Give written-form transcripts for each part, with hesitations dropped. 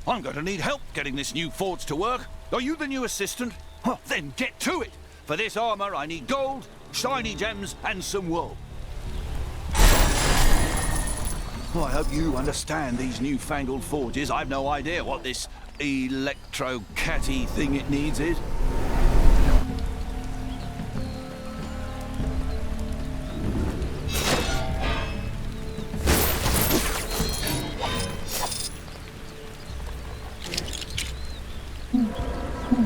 I'm going to need help getting this new forge to work. Are you the new assistant? Well, then get to it. For this armor, I need gold, shiny gems, and some wool. Well, I hope you understand these newfangled forges. I've no idea what this electro-catty thing it needs is.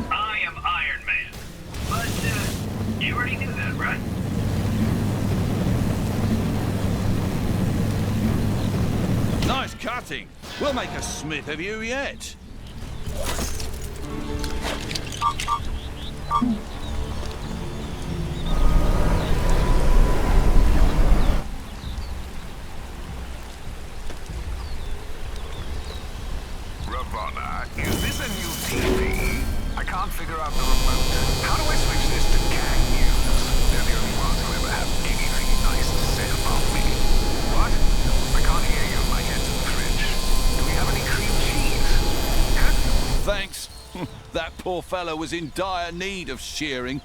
I am Iron Man. But, you already knew that, right? Nice cutting. We'll make a smith of you yet. Ravonna, is this a new TV? I can't figure out the remote. How do I switch this to Kang News? They're the only ones who ever have anything nice to say about me. What? I can't hear you. My head's in the fridge. Do we have any cream cheese? Yes? Thanks. That poor fellow was in dire need of shearing.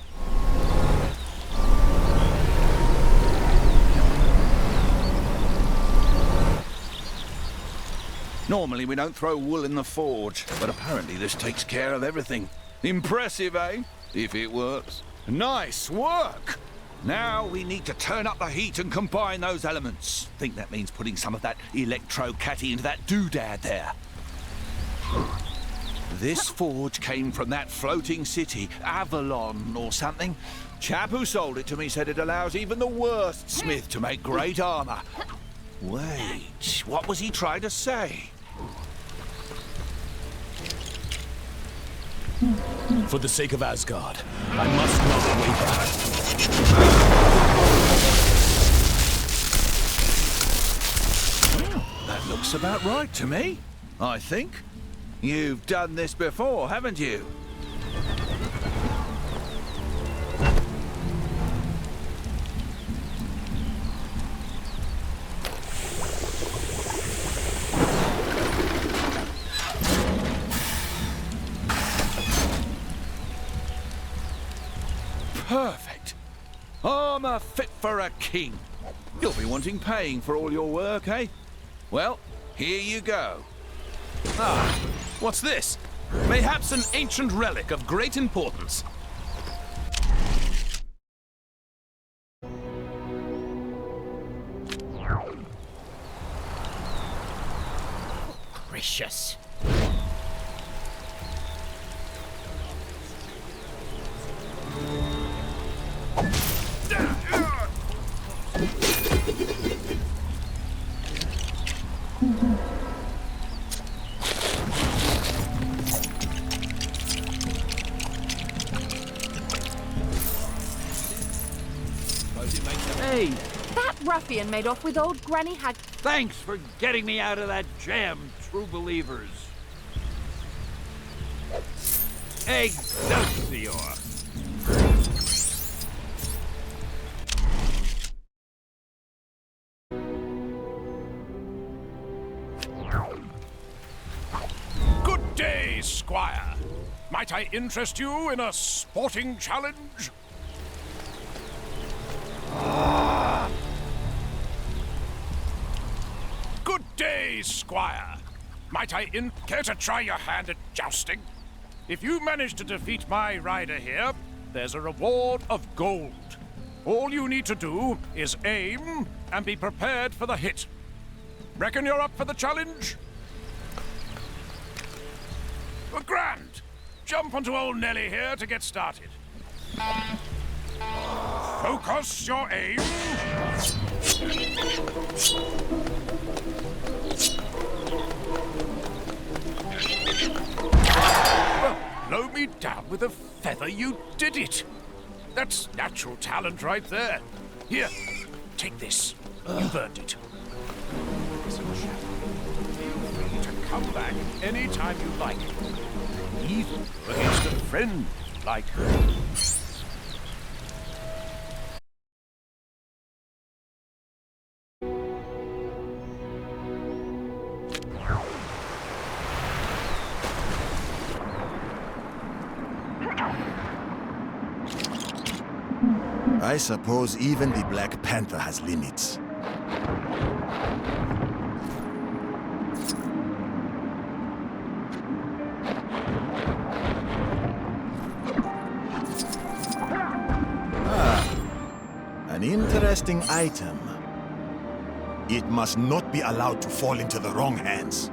Normally we don't throw wool in the forge, but apparently this takes care of everything. Impressive, eh? If it works. Nice work! Now we need to turn up the heat and combine those elements. Think that means putting some of that electro-catty into that doodad there. This forge came from that floating city, Avalon or something. Chap who sold it to me said it allows even the worst smith to make great armor. Wait, what was he trying to say? For the sake of Asgard, I must not waver. That looks about right to me, I think. You've done this before, haven't you? Perfect. Armor fit for a king. You'll be wanting paying for all your work, eh? Well, here you go. Ah, what's this? Mayhaps an ancient relic of great importance. Gracious. Hey, that ruffian made off with old Granny Hag. Thanks for getting me out of that jam, true believers. Excelsior! Good day, Squire. Might I interest you in a sporting challenge? Good day, Squire. Might I care to try your hand at jousting? If you manage to defeat my rider here, there's a reward of gold. All you need to do is aim and be prepared for the hit. Reckon you're up for the challenge? Grand! Jump onto old Nelly here to get started. Focus your aim. Well, blow me down with a feather, you did it. That's natural talent right there. Here, take this. You've earned it. Listen, chap. Feel free to come back anytime you like. Even against a friend like her. I suppose even the Black Panther has limits. An interesting item. It must not be allowed to fall into the wrong hands.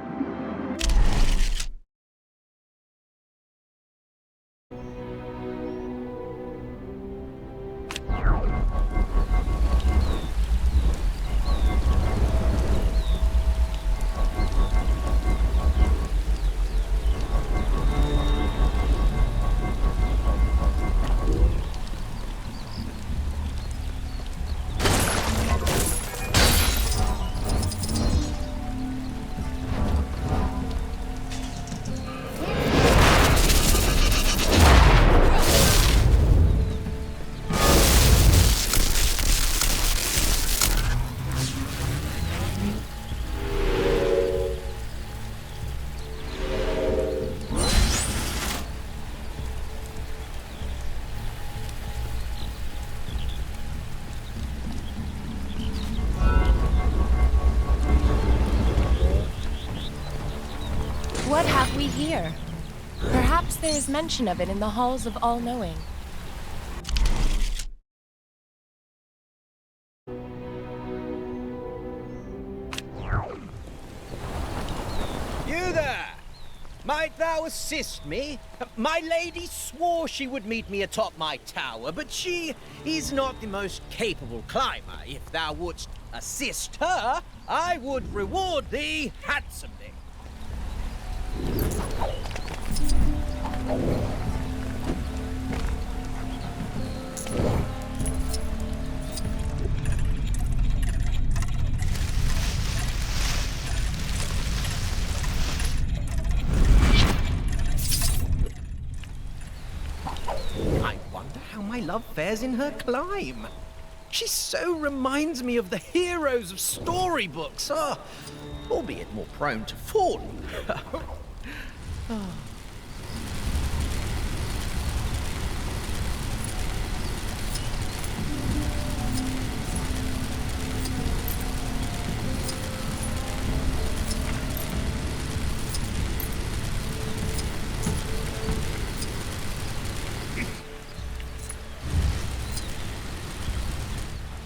What have we here? Perhaps there is mention of it in the halls of All-Knowing. You there! Might thou assist me? My lady swore she would meet me atop my tower, but she is not the most capable climber. If thou wouldst assist her, I would reward thee handsomely. I wonder how my love fares in her climb. She so reminds me of the heroes of storybooks, albeit more prone to falling.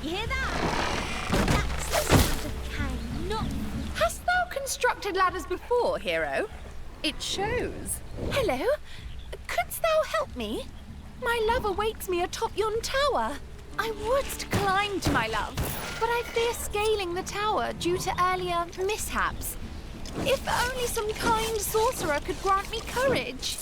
You hear that? That's the sound of Kang, not... Hast thou constructed ladders before, hero? It shows. Hello? Couldst thou help me? My love awaits me atop yon tower. I would climb to my love, but I fear scaling the tower due to earlier mishaps. If only some kind sorcerer could grant me courage.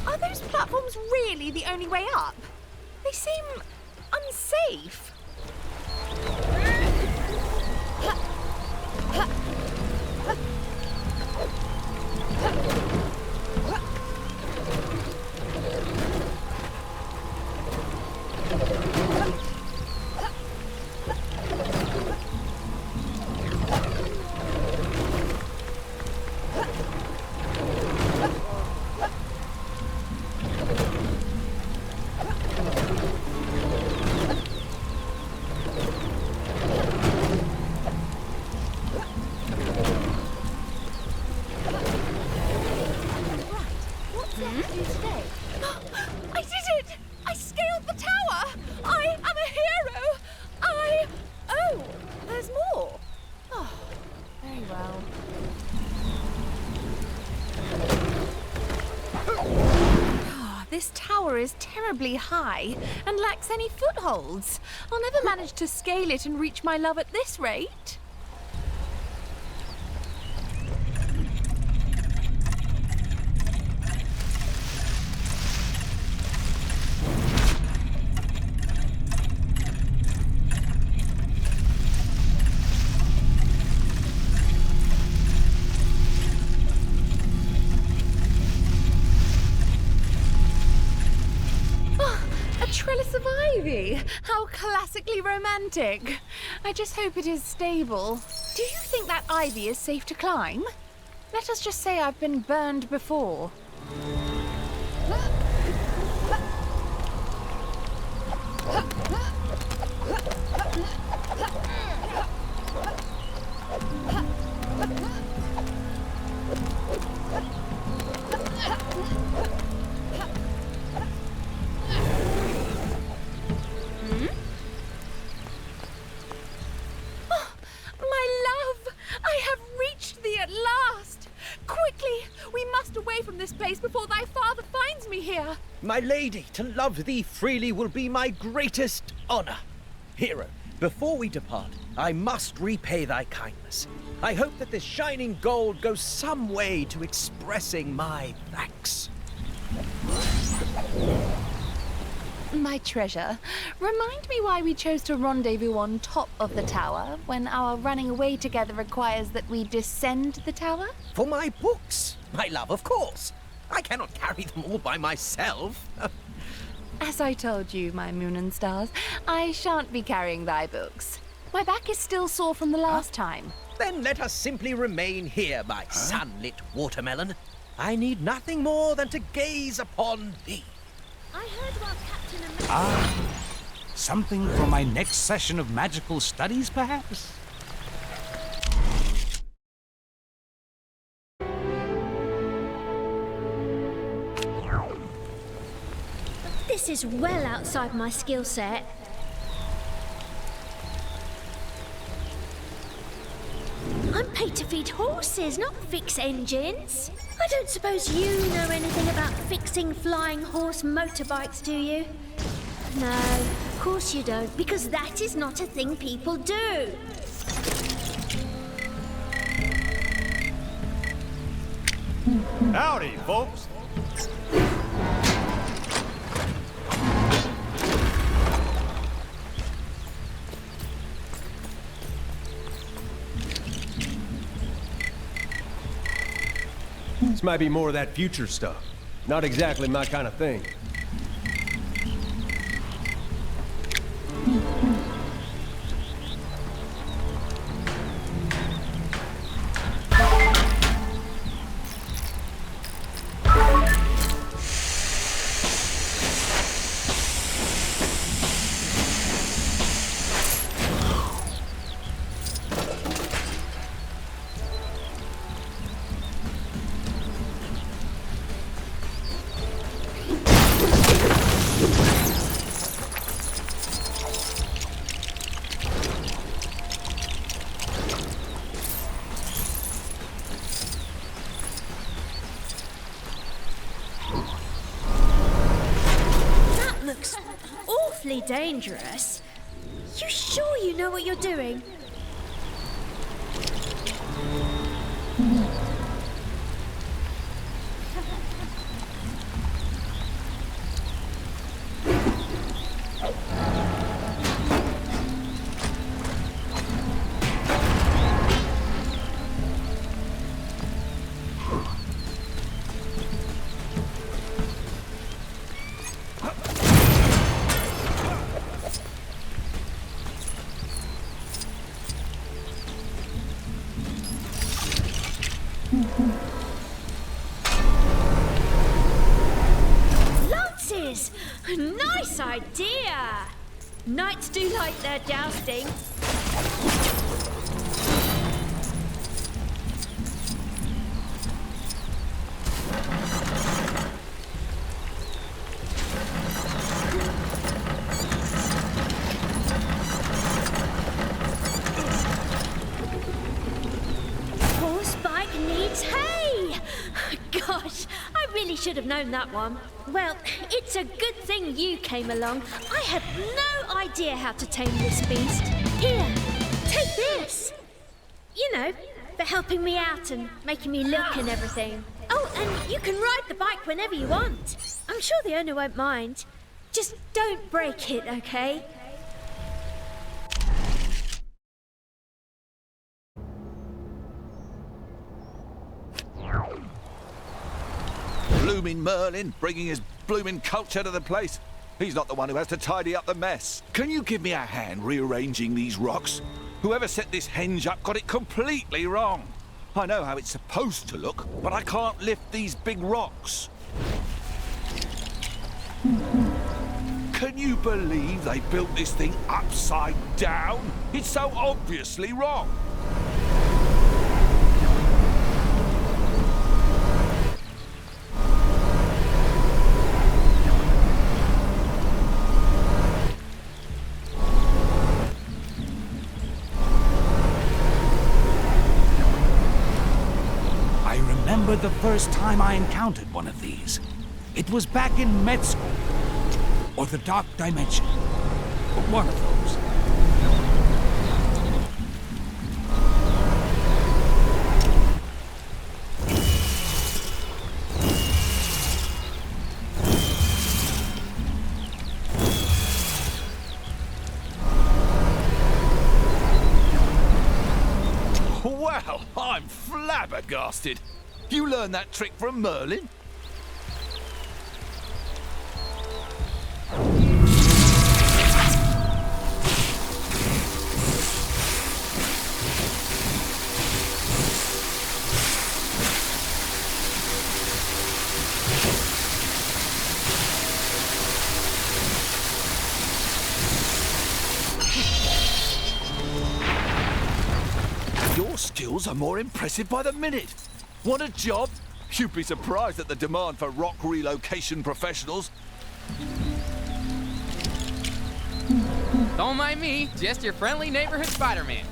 Are those platforms really the only way up? They seem unsafe. I did it! I scaled the tower! I am a hero! Oh, there's more. Oh, very well. This tower is terribly high and lacks any footholds. I'll never manage to scale it and reach my love at this rate. Trellis of ivy. Really? How classically romantic. I just hope it is stable. Do you think that ivy is safe to climb? Let us just say I've been burned before. Before thy father finds me here. My lady, to love thee freely will be my greatest honor. Hero, before we depart, I must repay thy kindness. I hope that this shining gold goes some way to expressing my thanks. My treasure, remind me why we chose to rendezvous on top of the tower when our running away together requires that we descend the tower? For my books, my love, of course. I cannot carry them all by myself. As I told you, my moon and stars, I shan't be carrying thy books. My back is still sore from the last time. Then let us simply remain here, my sunlit watermelon. I need nothing more than to gaze upon thee. I heard about Captain America. Something for my next session of magical studies, perhaps? This is well outside my skill set. I'm paid to feed horses, not fix engines. I don't suppose you know anything about fixing flying horse motorbikes, do you? No, of course you don't, because that is not a thing people do. Howdy, folks. This might be more of that future stuff. Not exactly my kind of thing. Dangerous. You sure you know what you're doing? Lances! Nice idea! Knights do like their jousting. Should have known that one. Well, it's a good thing you came along. I had no idea how to tame this beast. Here, take this. You know, for helping me out and making me look and everything. Oh, and you can ride the bike whenever you want. I'm sure the owner won't mind. Just don't break it, okay? Blooming Merlin, bringing his blooming culture to the place. He's not the one who has to tidy up the mess. Can you give me a hand rearranging these rocks? Whoever set this henge up got it completely wrong. I know how it's supposed to look, but I can't lift these big rocks. Can you believe they built this thing upside down? It's so obviously wrong. I remember the first time I encountered one of these. It was back in med school. Or the Dark Dimension. One of those. Well, I'm flabbergasted. You learned that trick from Merlin? Your skills are more impressive by the minute. What a job! You'd be surprised at the demand for rock relocation professionals. Don't mind me, just your friendly neighborhood Spider-Man.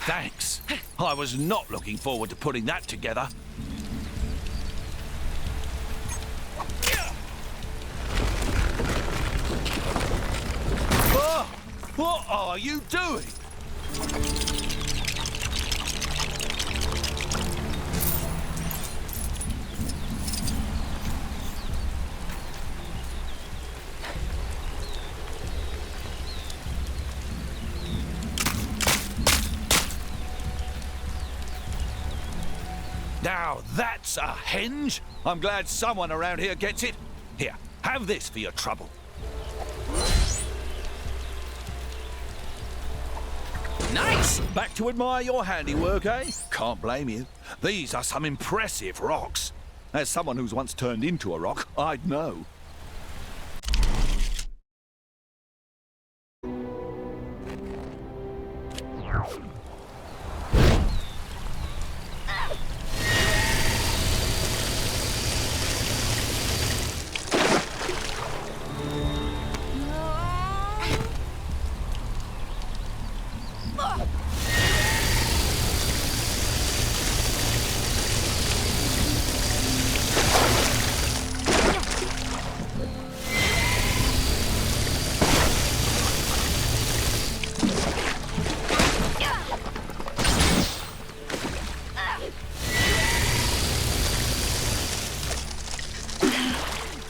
Thanks. I was not looking forward to putting that together. Oh, what are you doing? Now that's a henge. I'm glad someone around here gets it. Here, have this for your trouble. Nice! Back to admire your handiwork, eh? Can't blame you. These are some impressive rocks. As someone who's once turned into a rock, I'd know.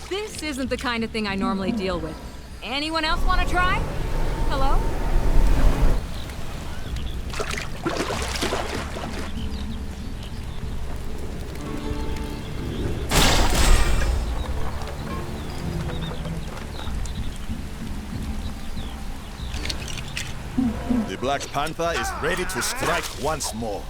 This isn't the kind of thing I normally deal with. Anyone else want to try? Hello? The Black Panther is ready to strike once more.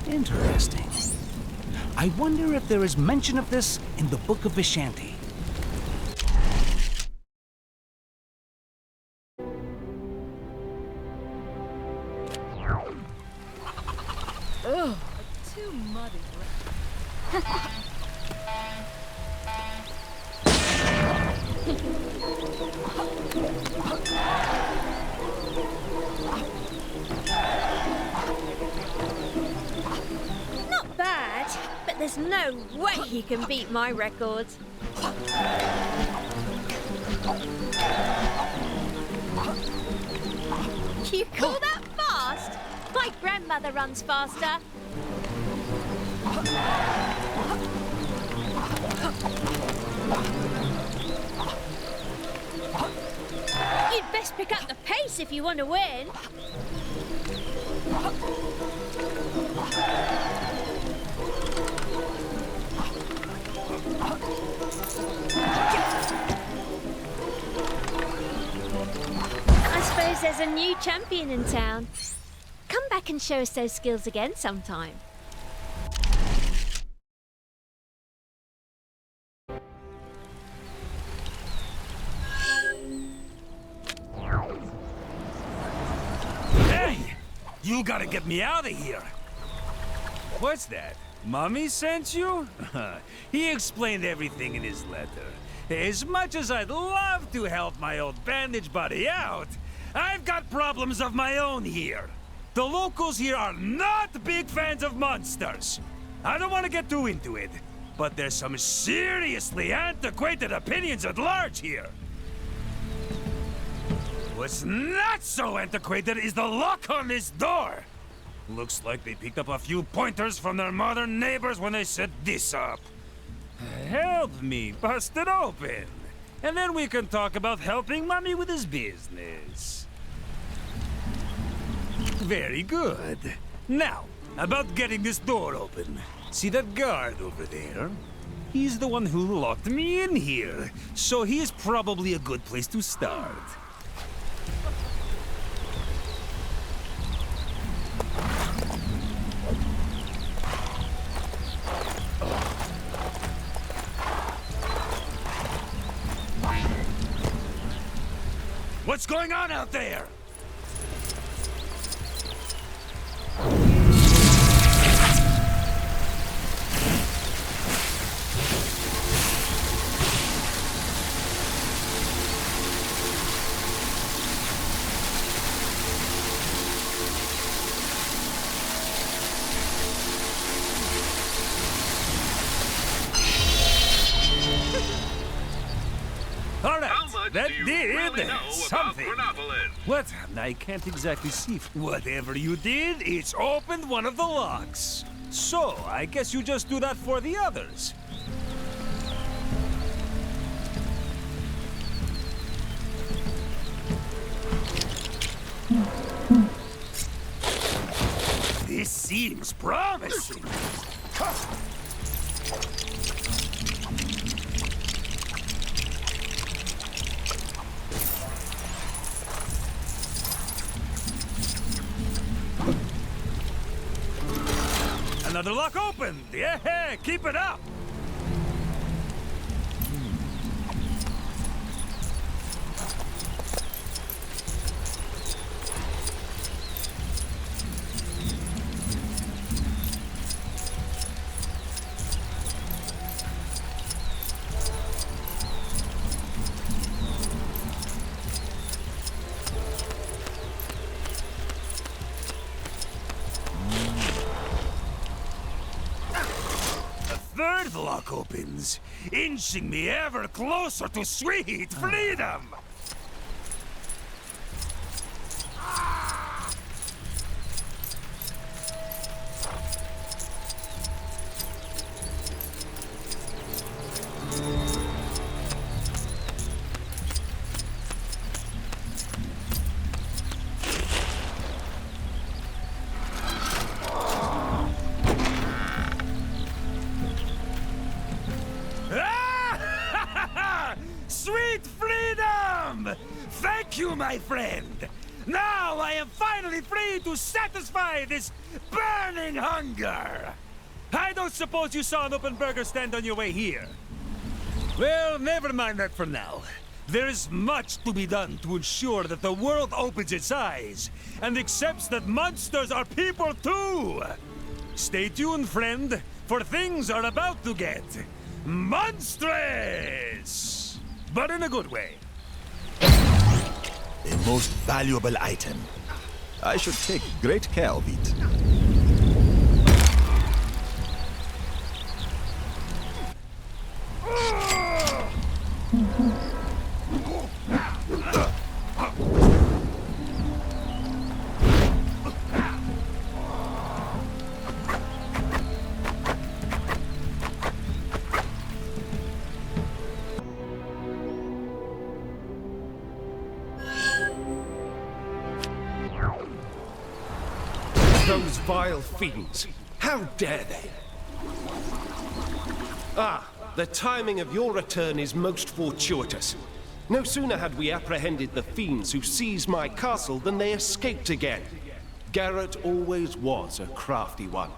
Interesting. I wonder if there is mention of this in the Book of Vishanti. Ugh, too muddy. Not bad, but there's no way you can beat my record. You call that fast? My grandmother runs faster. You'd best pick up the pace if you want to win. I suppose there's a new champion in town. Come back and show us those skills again sometime. Hey! You gotta get me out of here! What's that? Mummy sent you? He explained everything in his letter. As much as I'd love to help my old bandage buddy out, I've got problems of my own here. The locals here are not big fans of monsters. I don't want to get too into it, but there's some seriously antiquated opinions at large here. What's not so antiquated is the lock on this door. Looks like they picked up a few pointers from their modern neighbors when they set this up. Help me bust it open, and then we can talk about helping Mummy with his business. Very good. Now, about getting this door open. See that guard over there? He's the one who locked me in here, so he's probably a good place to start. What's going on out there? All right, that did something. What? I can't exactly see. Whatever you did, it's opened one of the locks. So, I guess you just do that for the others. This seems promising. Another lock opened! Yeah, keep it up! Third lock opens, inching me ever closer to sweet freedom! Sweet freedom! Thank you, my friend! Now I am finally free to satisfy this burning hunger! I don't suppose you saw an open burger stand on your way here. Well, never mind that for now. There is much to be done to ensure that the world opens its eyes and accepts that monsters are people too! Stay tuned, friend, for things are about to get monstrous! But in a good way. A most valuable item. I should take great care of it. Those vile fiends! How dare they! Ah, the timing of your return is most fortuitous. No sooner had we apprehended the fiends who seized my castle than they escaped again. Garrett always was a crafty one,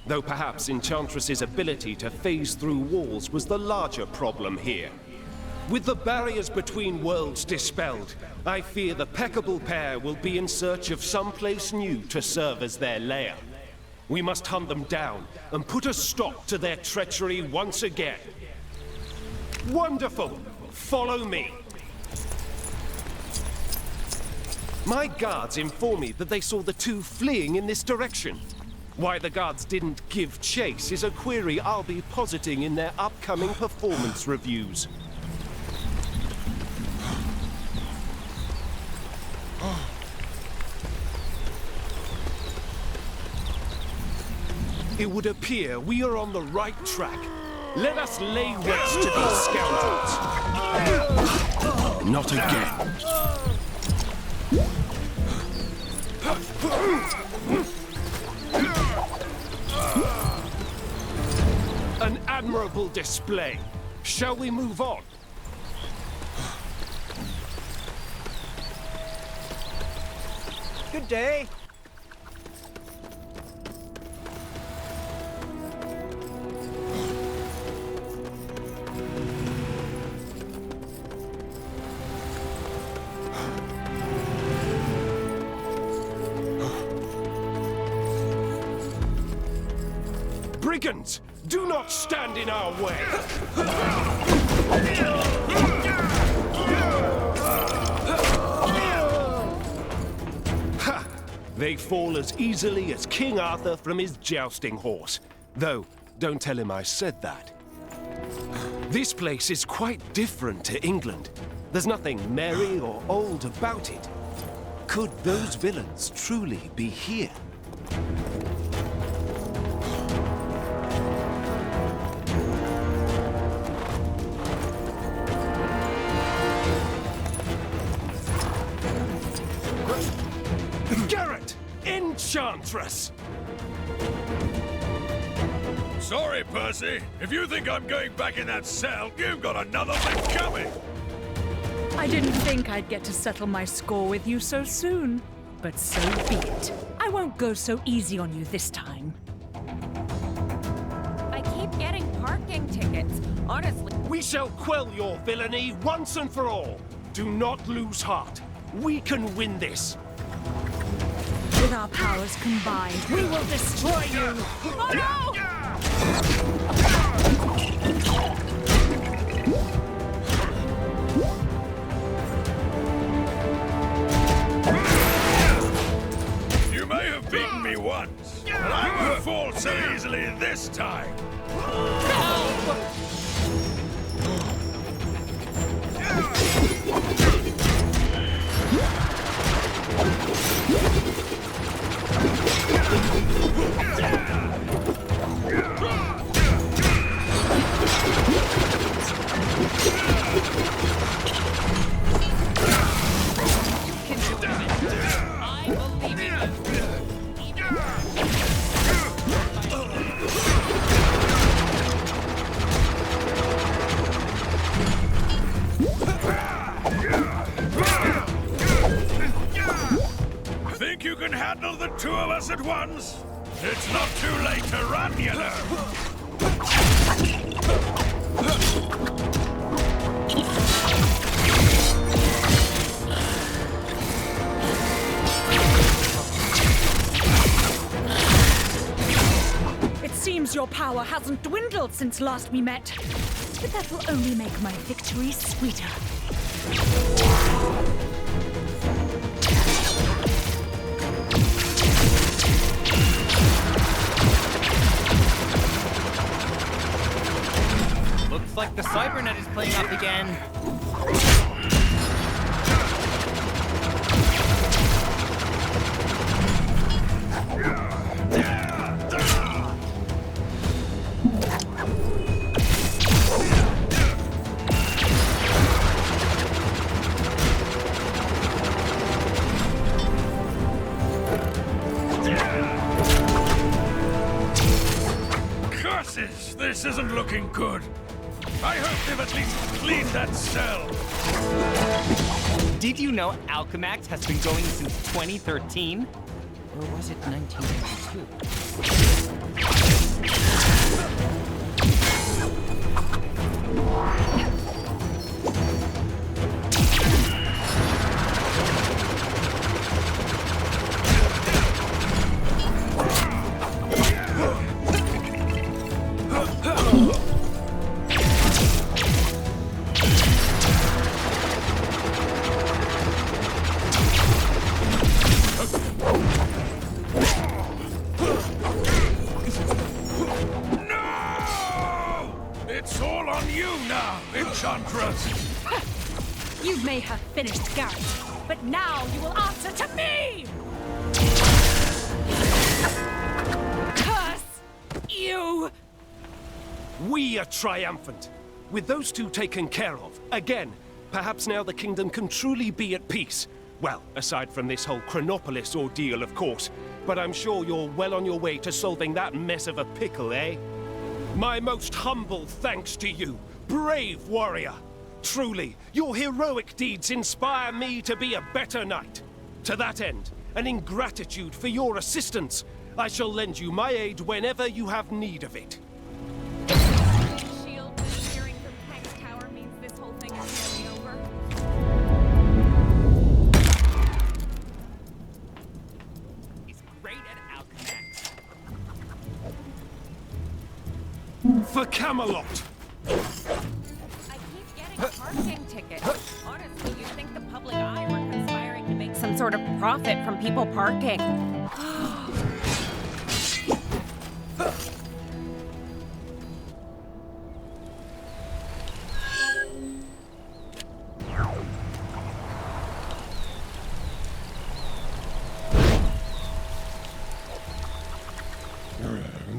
though perhaps Enchantress's ability to phase through walls was the larger problem here. With the barriers between worlds dispelled, I fear the peccable pair will be in search of some place new to serve as their lair. We must hunt them down and put a stop to their treachery once again. Wonderful! Follow me! My guards inform me that they saw the two fleeing in this direction. Why the guards didn't give chase is a query I'll be positing in their upcoming performance reviews. It would appear we are on the right track. Let us lay waste to these scoundrels. Not again. An admirable display. Shall we move on? Good day. Brigands! Do not stand in our way! Ha! They fall as easily as King Arthur from his jousting horse. Though, don't tell him I said that. This place is quite different to England. There's nothing merry or old about it. Could those villains truly be here? Garrett! Enchantress! Sorry, Percy. If you think I'm going back in that cell, you've got another thing coming. I didn't think I'd get to settle my score with you so soon. But so be it. I won't go so easy on you this time. I keep getting parking tickets. Honestly. We shall quell your villainy once and for all. Do not lose heart. We can win this. With our powers combined, we will destroy you! Oh no! You may have beaten me once, but I won't fall so easily this time. think you can handle the two of us at once? It's not too late to run, you know. It seems your power hasn't dwindled since last we met. But that will only make my victory sweeter. Looks like the Cybernet is playing up again. Curses! This isn't looking good. I hope they've at least cleaned that cell. Did you know Alchemax has been going since 2013? Or was it 1992? It's all on you now, Enchantress! You may have finished Garrett, but now you will answer to me! Curse you! We are triumphant. With those two taken care of, again, perhaps now the kingdom can truly be at peace. Well, aside from this whole Chronopolis ordeal, of course. But I'm sure you're well on your way to solving that mess of a pickle, eh? My most humble thanks to you, brave warrior. Truly, your heroic deeds inspire me to be a better knight. To that end, and in gratitude for your assistance, I shall lend you my aid whenever you have need of it. Shield disappearing from Kang's tower means this whole thing is nearly over. He's great at Alchemax. For Camelot! I keep getting parking tickets. Honestly, you'd think the public eye were conspiring to make some sort of profit from people parking.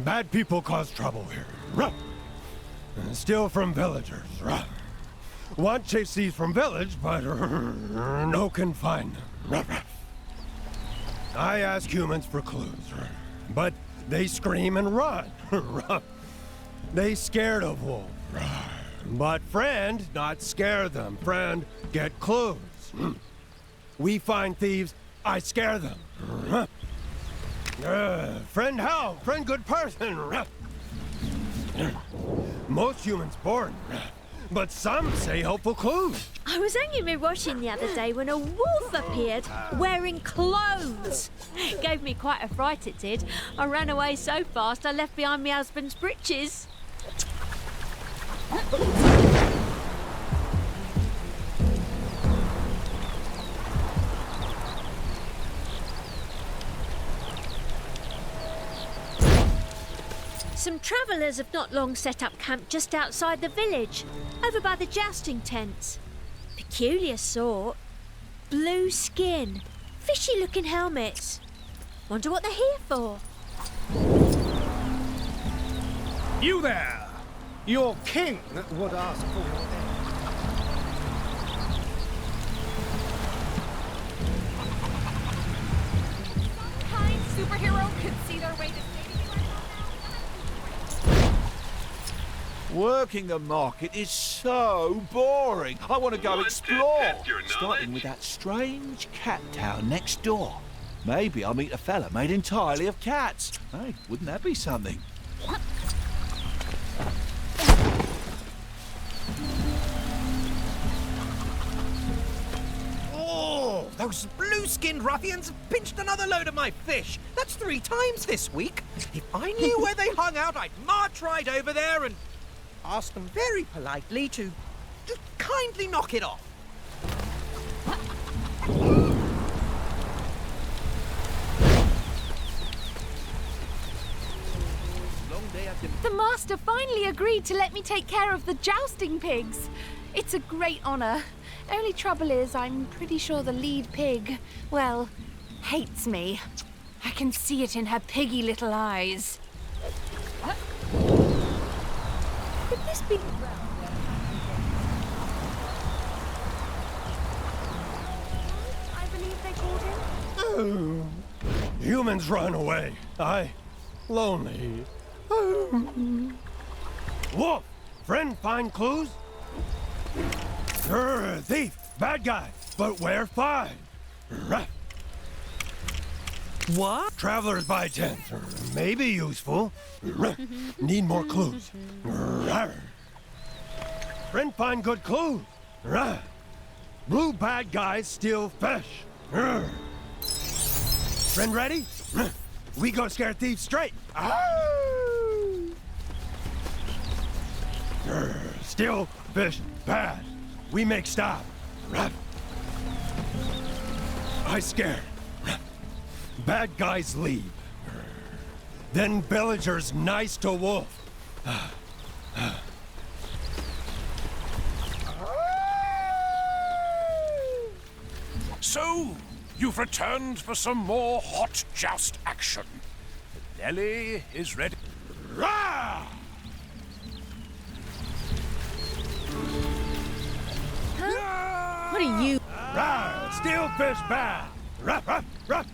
Bad people cause trouble here. Steal from villagers. Want chase thieves from village, but no can find them. I ask humans for clues, but they scream and run. They scared of wolves. But friend, not scare them. Friend, get clues. We find thieves, I scare them. Friend how? Friend good person. Most humans born, but some say helpful clues. I was hanging my washing the other day when a wolf appeared wearing clothes. Gave me quite a fright, it did. I ran away so fast I left behind my husband's breeches. Some travellers have not long set up camp just outside the village, over by the jousting tents. Peculiar sort. Blue skin, fishy-looking helmets. Wonder what they're here for. You there! Your king would ask for your aid. Some kind superhero could see their way to saving you right now. Working the market is so boring. I want to go explore. Starting with that strange cat town next door. Maybe I'll meet a fella made entirely of cats. Hey, wouldn't that be something? Oh, those blue-skinned ruffians have pinched another load of my fish. That's 3 times this week. If I knew where they hung out, I'd march right over there and ask them very politely to just kindly knock it off. The master finally agreed to let me take care of the jousting pigs. It's a great honor. Only trouble is, I'm pretty sure the lead pig, well, hates me. I can see it in her piggy little eyes. Could this be... I believe they called him? Oh, humans run away. Lonely. Wolf, friend, find clues? You're a thief, bad guy, but we're fine. What? Travelers by tens, maybe useful. Need more clues. Friend, find good clues. Blue bad guys steal fish. Friend ready? We go scare thieves straight. Steal fish bad. We make stop. I scare. Bad guys leave. Then villagers nice to wolf. So, you've returned for some more hot joust action. Nelly is ready. Rah! Huh? What are you? Rah! Steal fish bad. Rah, rah, rah.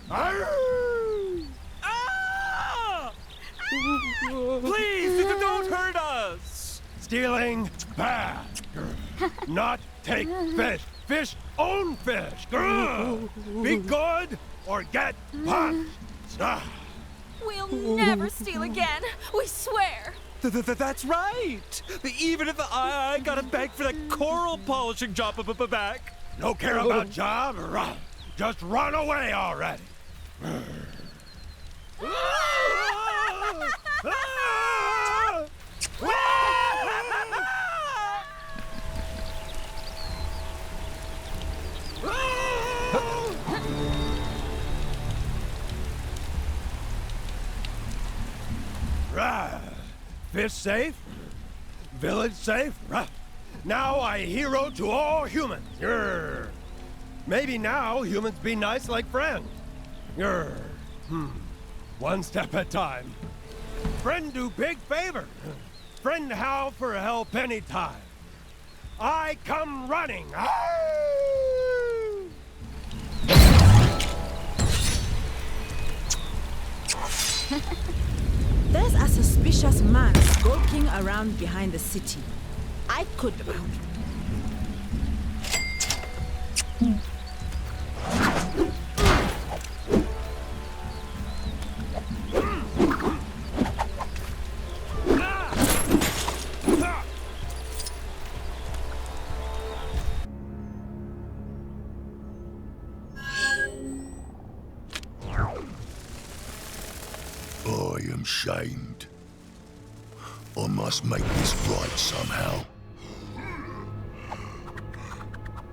Ah! Please, don't hurt us! Stealing bad. Not take fish. Fish own fish. Be good or get punched. We'll never steal again. We swear. That's right. Even if I gotta beg for that coral polishing job back. No care about job? Just run away already. Fish safe, village safe. Now I hero to all humans. Maybe now humans be nice like friends. One step at a time. Friend do big favor. Friend how for help anytime. I come running. There's a suspicious man skulking around behind the city. I could... I am shamed. I must make this right somehow.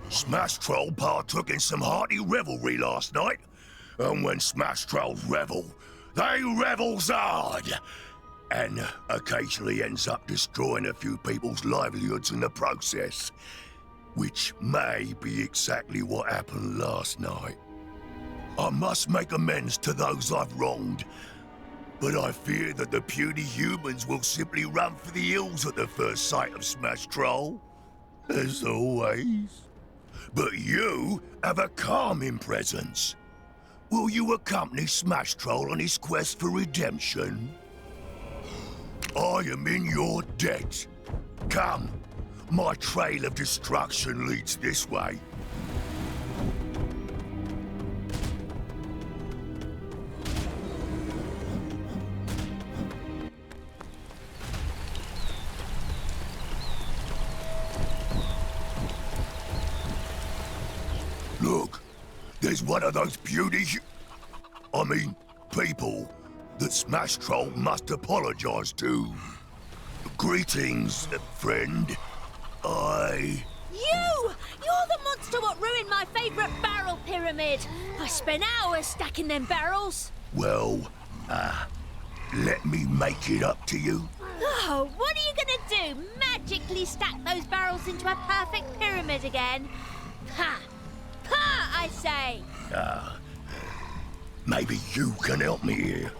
Smashtroll partook in some hearty revelry last night, and when Smashtrolls revel, they revels hard, and occasionally ends up destroying a few people's livelihoods in the process, which may be exactly what happened last night. I must make amends to those I've wronged, but I fear that the puny humans will simply run for the hills at the first sight of Smashtroll, as always. But you have a calming presence. Will you accompany Smashtroll on his quest for redemption? I am in your debt. Come, my trail of destruction leads this way. is one of those beauties. I mean, people that Smashtroll must apologize to. Greetings, friend. You're the monster what ruined my favourite barrel pyramid. I spent hours stacking them barrels. Well, let me make it up to you. Oh, what are you gonna do? Magically stack those barrels into a perfect pyramid again? Ha! Ha, I say! Maybe you can help me here.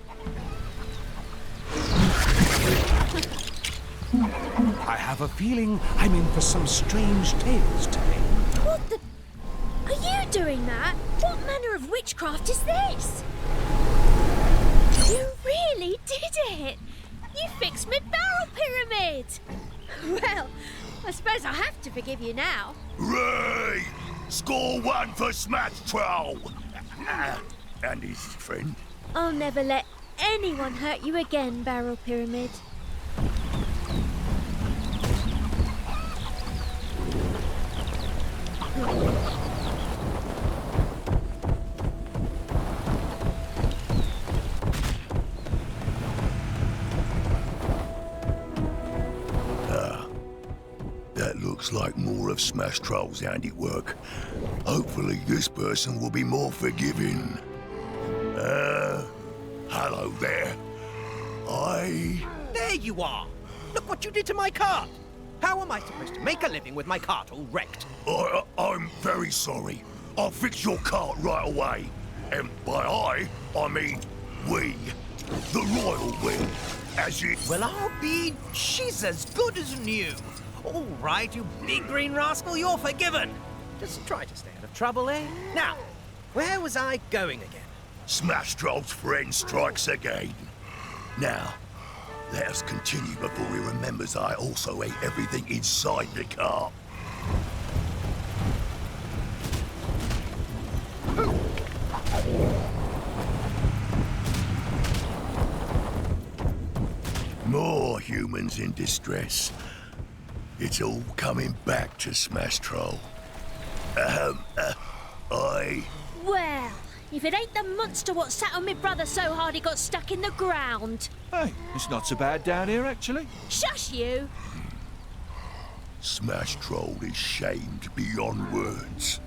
I have a feeling I'm in for some strange tales today. What the... Are you doing that? What manner of witchcraft is this? You really did it! You fixed my barrel pyramid! Well, I suppose I have to forgive you now. Hooray! Score one for Smashtroll! And his friend. I'll never let anyone hurt you again, Barrel Pyramid. That looks like more of Smashtroll's handiwork. Hopefully this person will be more forgiving. Hello there. There you are! Look what you did to my cart! How am I supposed to make a living with my cart all wrecked? I'm very sorry. I'll fix your cart right away. And by I mean we. The royal we. As it... Well, I'll be... She's as good as new. All right, you big green rascal, you're forgiven. Just try to stay out of trouble, eh? Now, where was I going again? Smashtroll's friend strikes again. Now, let us continue before he remembers I also ate everything inside the cart. More humans in distress. It's all coming back to Smashtroll. Well, if it ain't the monster what sat on me brother so hard he got stuck in the ground. Hey, it's not so bad down here, actually. Shush you! Smashtroll is shamed beyond words.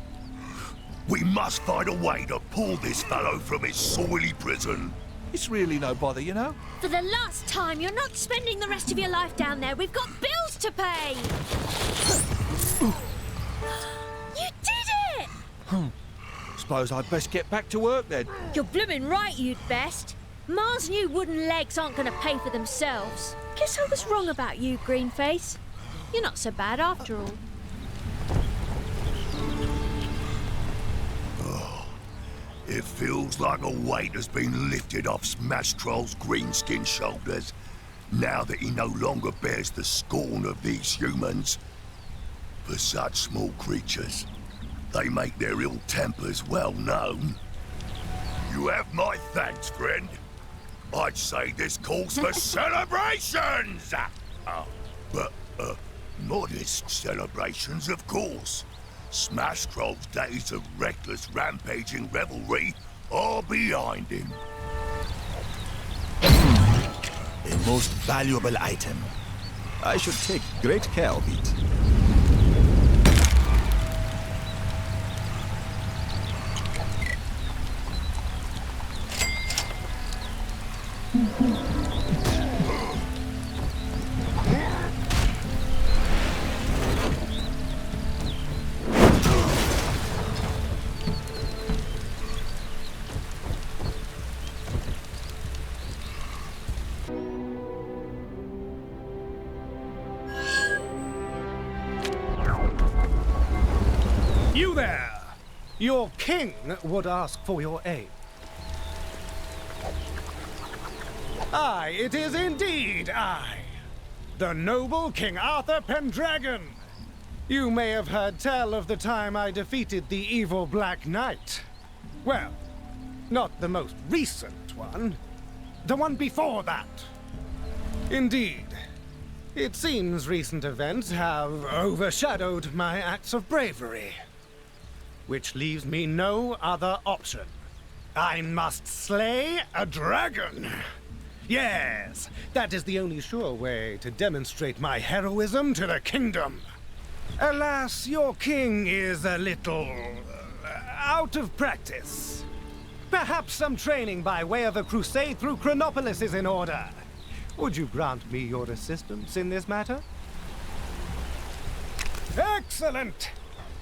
We must find a way to pull this fellow from his soily prison. It's really no bother, you know. For the last time, you're not spending the rest of your life down there. We've got bills to pay. You did it! Suppose I'd best get back to work then. You're blooming right, you'd best. Ma's new wooden legs aren't going to pay for themselves. Guess I was wrong about you, Greenface. You're not so bad after all. It feels like a weight has been lifted off Smashtroll's Greenskyn shoulders, now that he no longer bears the scorn of these humans. For such small creatures, they make their ill tempers well known. You have my thanks, friend. I'd say this calls for celebrations! But modest celebrations, of course. Smashtroll's days of reckless rampaging revelry are behind him. A most valuable item. I should take great care of it. You there! Your king would ask for your aid. Aye, it is indeed I, the noble King Arthur Pendragon. You may have heard tell of the time I defeated the evil Black Knight. Well, not the most recent one. The one before that. Indeed. It seems recent events have overshadowed my acts of bravery. which leaves me no other option. I must slay a dragon. Yes, that is the only sure way to demonstrate my heroism to the kingdom. Alas, your king is a little out of practice. Perhaps some training by way of a crusade through Chronopolis is in order. Would you grant me your assistance in this matter? Excellent!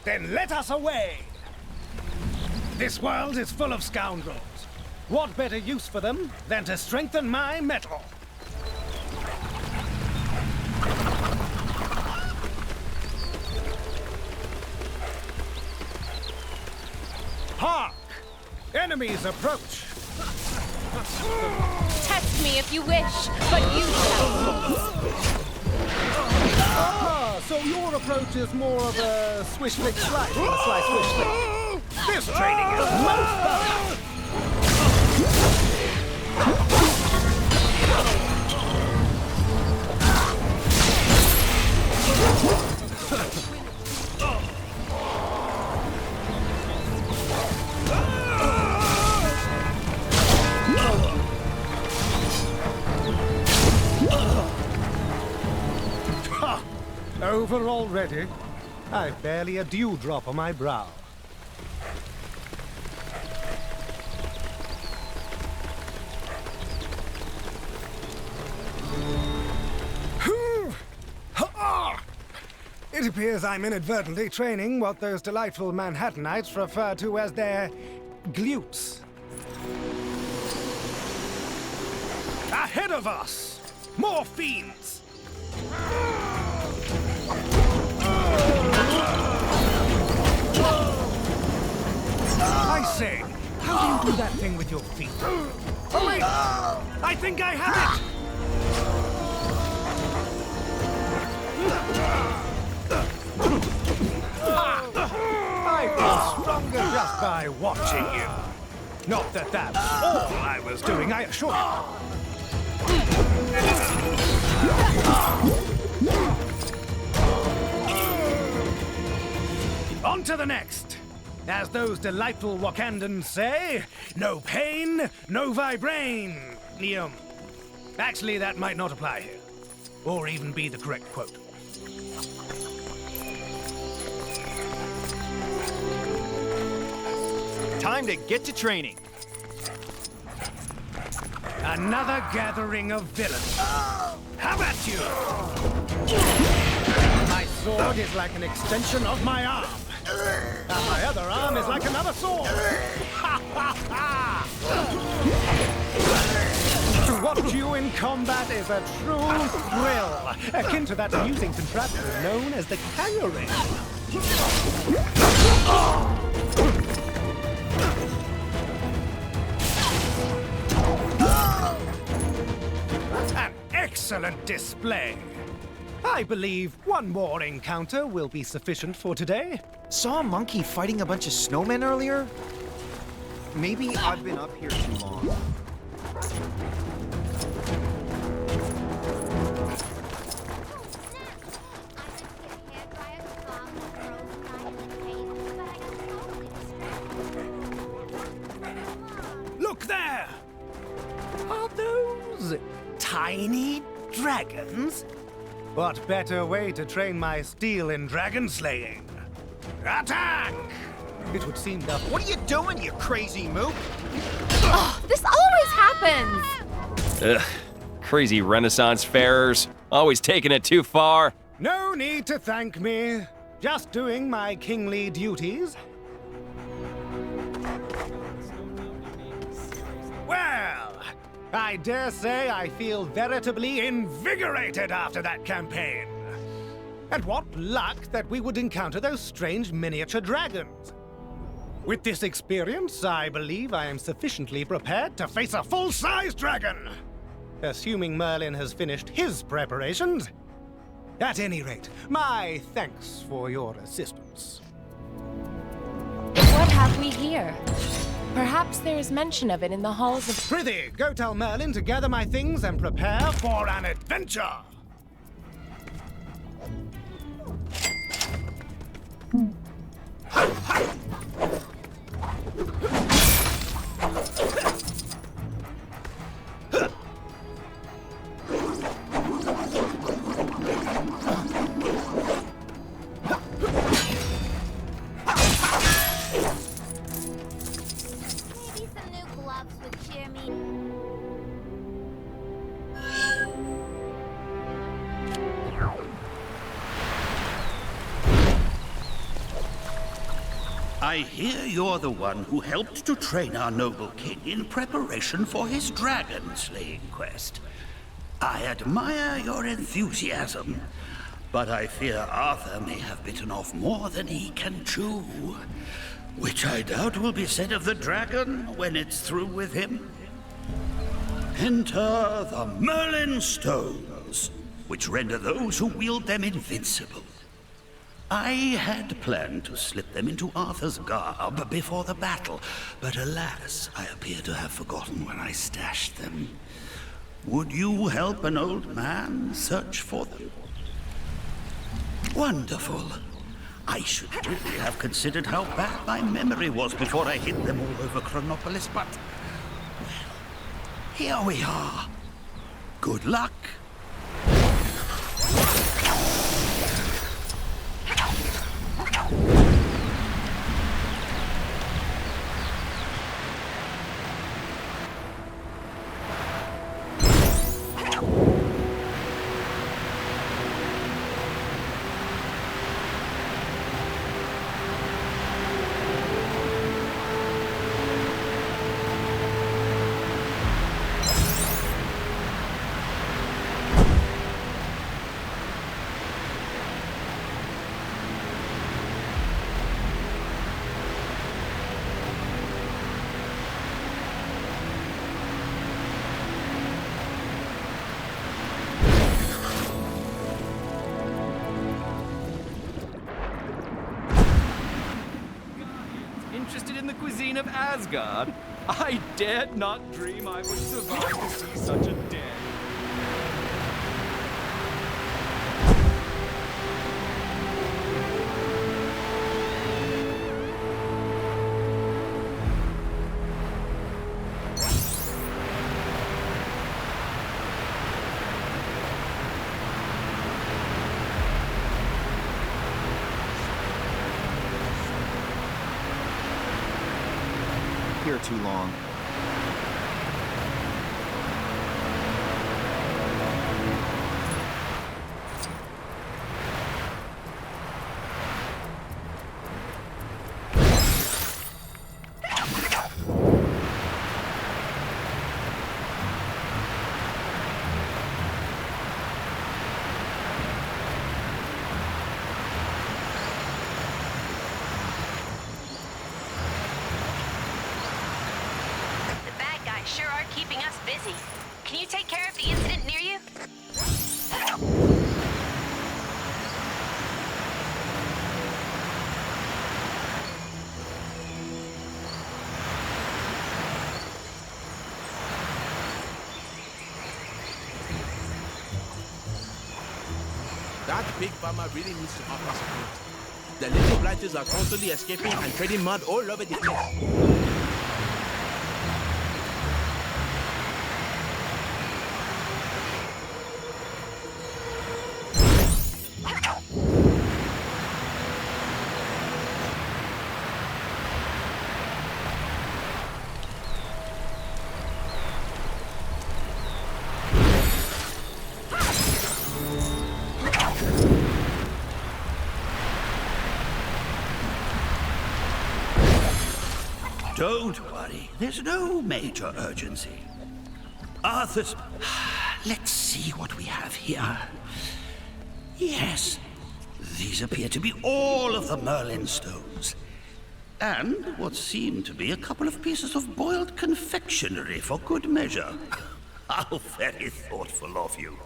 Then let us away! This world is full of scoundrels. What better use for them than to strengthen my metal? Hark! Enemies approach! Test me if you wish, but you shall. Ah, so your approach is more of a swish flick slice than a slice swish flick. This training is most fun! Over already? I've barely a dewdrop on my brow. It appears I'm inadvertently training what those delightful Manhattanites refer to as their glutes. Ahead of us! More fiends! I say, how do you do that thing with your feet? Oh wait! I think I have it! I feel stronger just by watching you. Not that that's all I was doing, I assure you. On to the next. As those delightful Wakandans say, no pain, no vibranium. Actually, that might not apply here. Or even be the correct quote. Time to get to training. Another gathering of villains. How about you? My sword is like an extension of my arm. And my other arm is like another sword. Ha ha ha! To watch you in combat is a true thrill, akin to that amusing contraption known as the kangaroo. An excellent display. I believe one more encounter will be sufficient for today. Saw a monkey fighting a bunch of snowmen earlier? Maybe I've been up here too long. Look there! Are those tiny dragons? What better way to train my steel in dragon slaying? Attack! It would seem that... What are you doing, you crazy mook? Oh, this always happens! Ugh, crazy Renaissance farers. Always taking it too far. No need to thank me. Just doing my kingly duties. Well, I dare say I feel veritably invigorated after that campaign. And what luck that we would encounter those strange miniature dragons. With this experience, I believe I am sufficiently prepared to face a full-size dragon. Assuming Merlin has finished his preparations. At any rate, my thanks for your assistance. What have we here? Perhaps there is mention of it in the halls of... Prithee, go tell Merlin to gather my things and prepare for an adventure! I hear you're the one who helped to train our noble king in preparation for his dragon-slaying quest. I admire your enthusiasm, but I fear Arthur may have bitten off more than he can chew. Which I doubt will be said of the dragon when it's through with him. Enter the Merlin stones, which render those who wield them invincible. I had planned to slip them into Arthur's garb before the battle, but alas, I appear to have forgotten where I stashed them. Would you help an old man search for them? Wonderful. I should really have considered how bad my memory was before I hid them all over Chronopolis, but... well, here we are. Good luck. Interested in the cuisine of Asgard? I dared not dream I would survive to see such a day. Here too long. Sure are keeping us busy. Can you take care of the incident near you? That big farmer really needs to offer support. The little branches are constantly escaping and trading mud all over the place. Don't worry, there's no major urgency. Arthur's... let's see what we have here. Yes, these appear to be all of the Merlin stones. And what seem to be a couple of pieces of boiled confectionery for good measure. How very thoughtful of you.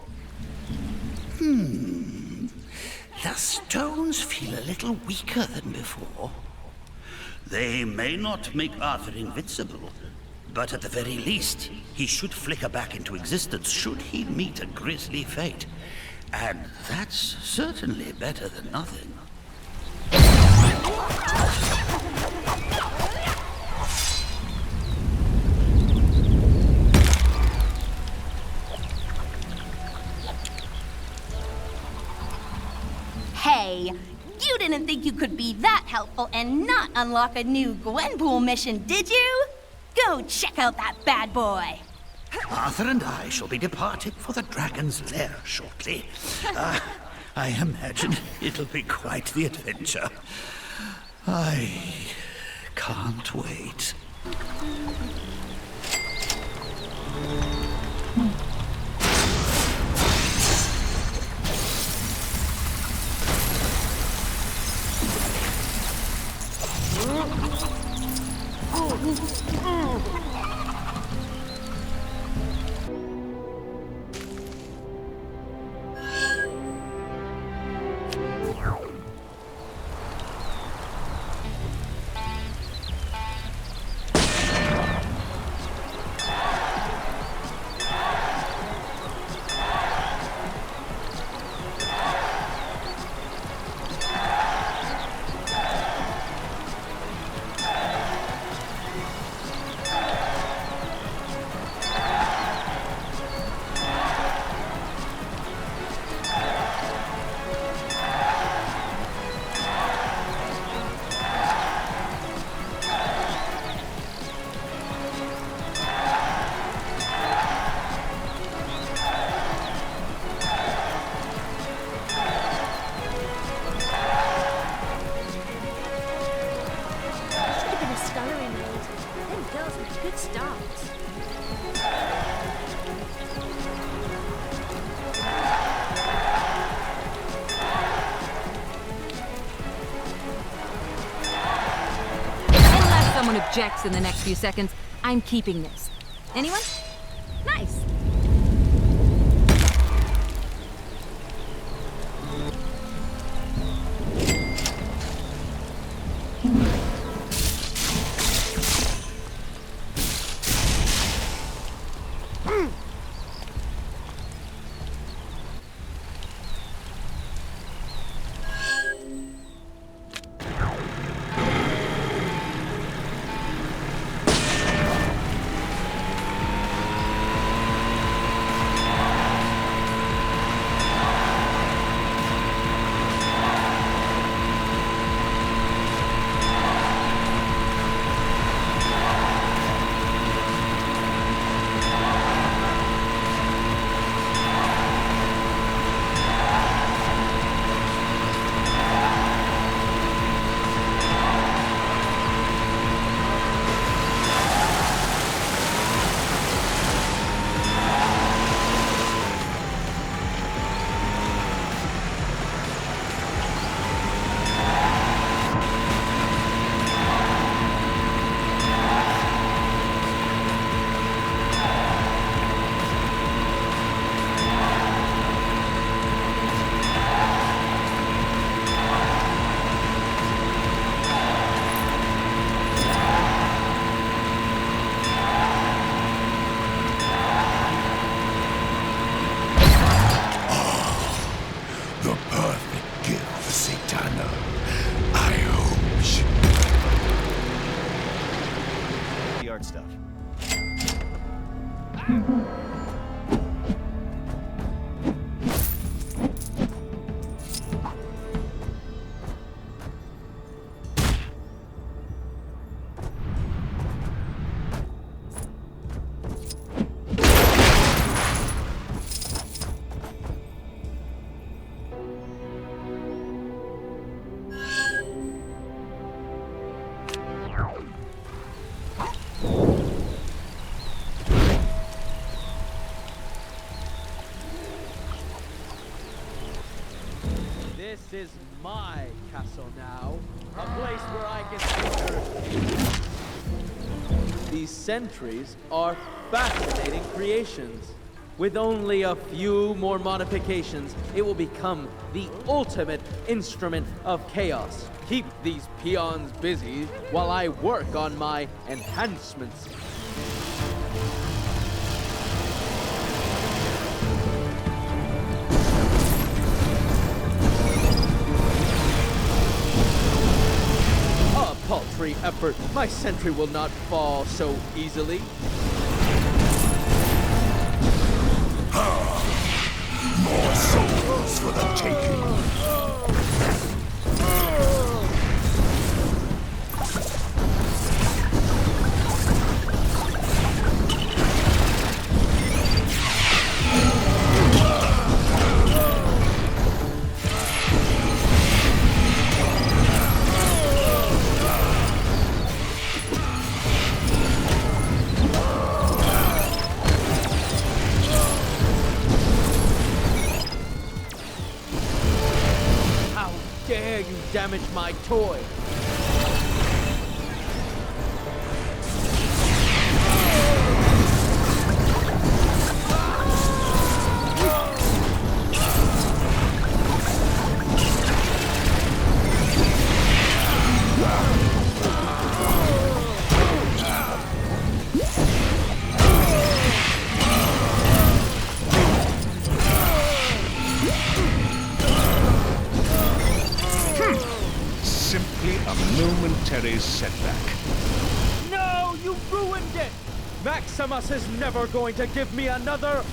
The stones feel a little weaker than before. They may not make Arthur invincible, but at the very least, he should flicker back into existence should he meet a grisly fate. And that's certainly better than nothing. Hey, you didn't think you could be that helpful and not unlock a new Gwenpool mission, did you? Go check out that bad boy. Arthur and I shall be departing for the dragon's lair shortly. I imagine it'll be quite the adventure. I can't wait. Objects in the next few seconds, I'm keeping this. Anyone? Nice. This is my castle now, a place where I can enter. These sentries are fascinating creations. With only a few more modifications, it will become the ultimate instrument of chaos. Keep these peons busy while I work on my enhancements. A paltry effort. My sentry will not fall so easily. More souls for the taking. damage my toy. Simply a momentary setback. No, you ruined it! Maximus is never going to give me another...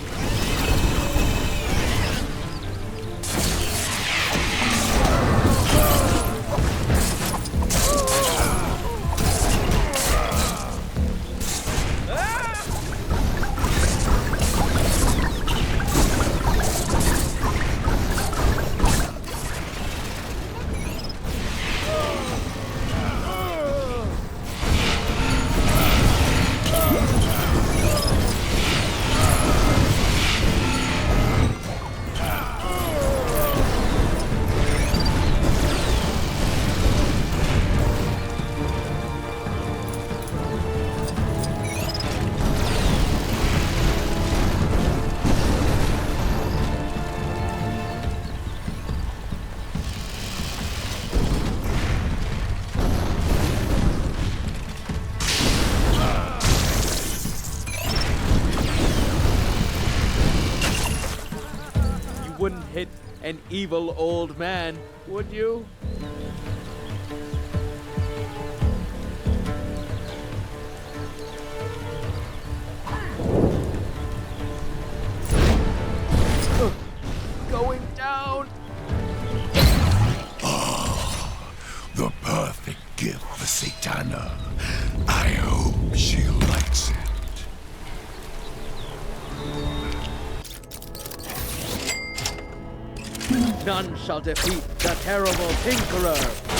Wouldn't hit an evil old man, would you? Going down! The perfect gift for Satana. I hope she likes it. None shall defeat the terrible Tinkerer.